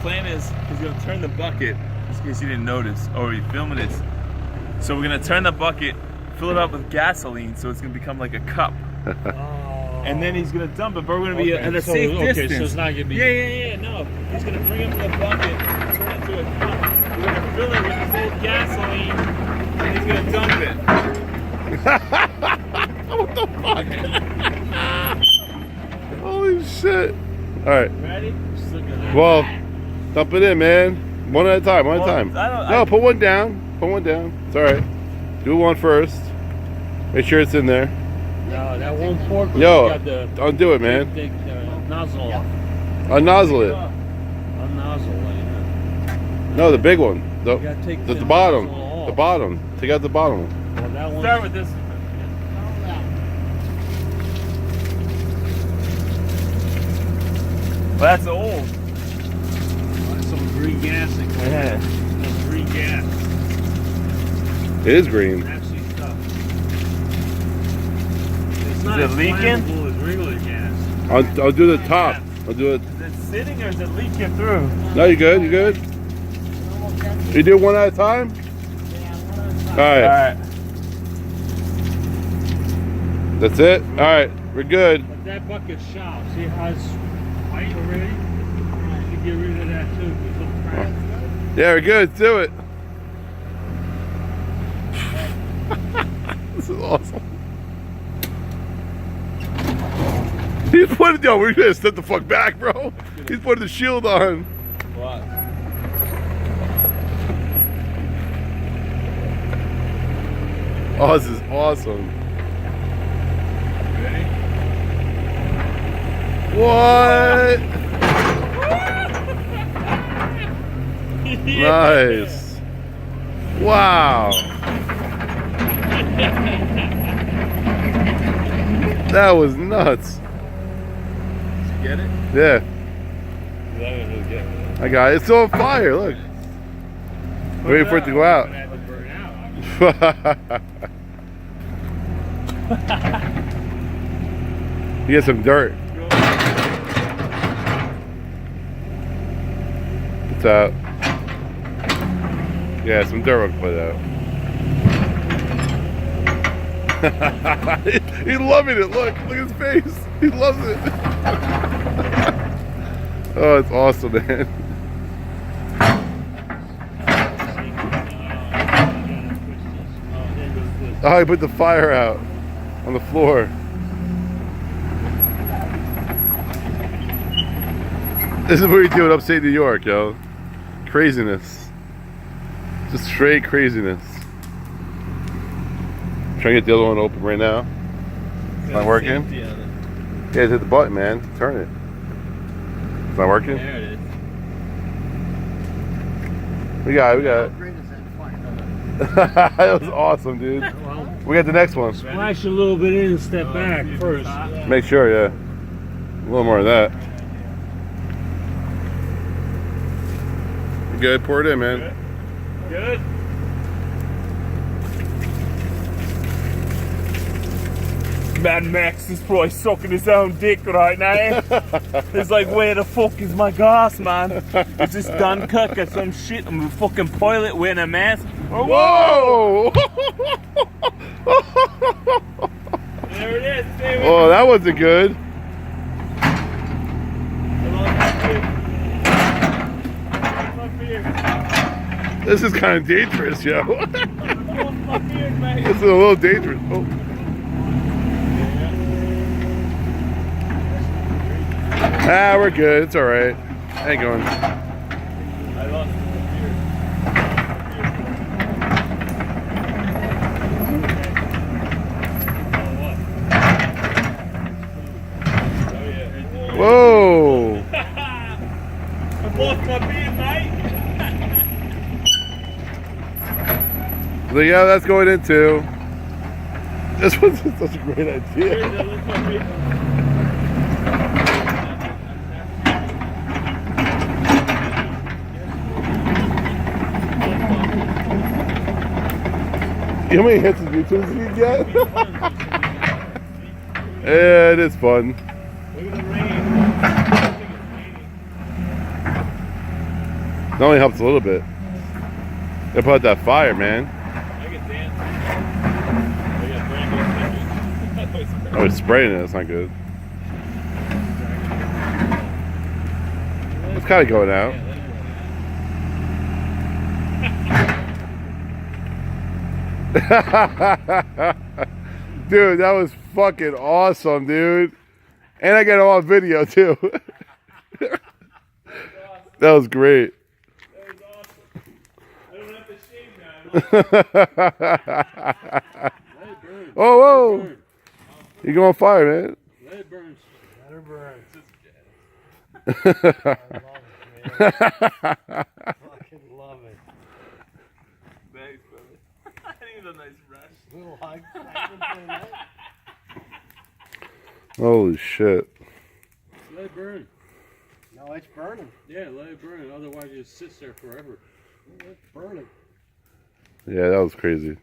plan is he's gonna turn the bucket, just in case you didn't notice, or you're filming it. So we're gonna turn the bucket, fill it up with gasoline, so it's gonna become like a cup. And then he's gonna dump it, but we're gonna be at a safe distance. Okay, so it's not gonna be. Yeah. No, he's gonna bring up the bucket, turn it into a cup. We're gonna fill it with his old gasoline, and he's gonna dump it. What the fuck? Holy shit! All right. Ready? Well, dump it in, man. One at a time. One at a time. No, put one down. Put one down. It's all right. Do one first. Make sure it's in there. No, that won't pour. Yo, undo it, man. Take the nozzle off. Unnozzle it. Unnozzle it. No, the big one. The bottom. nozzle off. The bottom. Take out the bottom one. Well, that one. Start with this. Well, that's old. That's some green gas. Yeah. That's green gas. It is green. Nasty stuff. It's not Is as it leaking? flammable as regular gas. I'll do the top. I'll do it. Is it sitting or is it leaking through? No, you good? You good? You do one at a time? All right. Alright. That's it? All right. We're good. But that bucket's sharp. See how it's white already? You get rid of that too. There's no crap. Yeah, we're good. Let's do it. This is awesome. He's putting, yo, we're gonna step the fuck back, bro. He's putting the shield on. What? Oh, this is awesome. Ready? What? Nice. Wow. That was nuts. Did you get it? Yeah. I didn't really get it. I got it. It's still on fire. Look. Waiting for it to go out. It had to burn out. You get some dirt. It's out. Yeah, some dirt will put out. He's loving it. Look at his face. He loves it. Oh, it's awesome, man. Oh, he put the fire out on the floor. This is what we do in upstate New York, yo. Craziness. Just straight craziness. Trying to get the other one open right now. It's not working. Yeah, just hit the button, man. Turn it. It's not working. There it is. We got it. That was awesome, dude. We got the next one. Splash a little bit in and step back first. Make sure, yeah. A little more of that. You good? Pour it in, man. Good? Mad Max is probably sucking his own dick right now. He's like, where the fuck is my gas, man? Is this Dunkirk or some shit? I'm a fucking pilot wearing a mask. Whoa! There it is. There Oh, that wasn't good. This is kind of dangerous, yo. This is a little dangerous. Oh. Ah, we're good. It's all right. Hang on. I lost the Whoa! I lost my beard, mate. So yeah, that's going in too. This was such a great idea. How many hits did you get? Yeah, it is fun. Look at the rain. It only helps a little bit. They put out that fire, man. I get dancing. I got brand new tickets. I was spraying it. That's not good. It's kind of going out. Dude, that was fucking awesome, dude. And I got it on video too. That was great. That was awesome. I don't have to shave now. Oh, whoa. You go on fire, man. Let it burn. Let it burn. Fucking love it. Thanks, brother. I need a nice brush. Little hug. Holy shit. Let it burn. No, it's burning. Yeah, let it burn. Otherwise, it just sits there forever. It's burning. Yeah, that was crazy.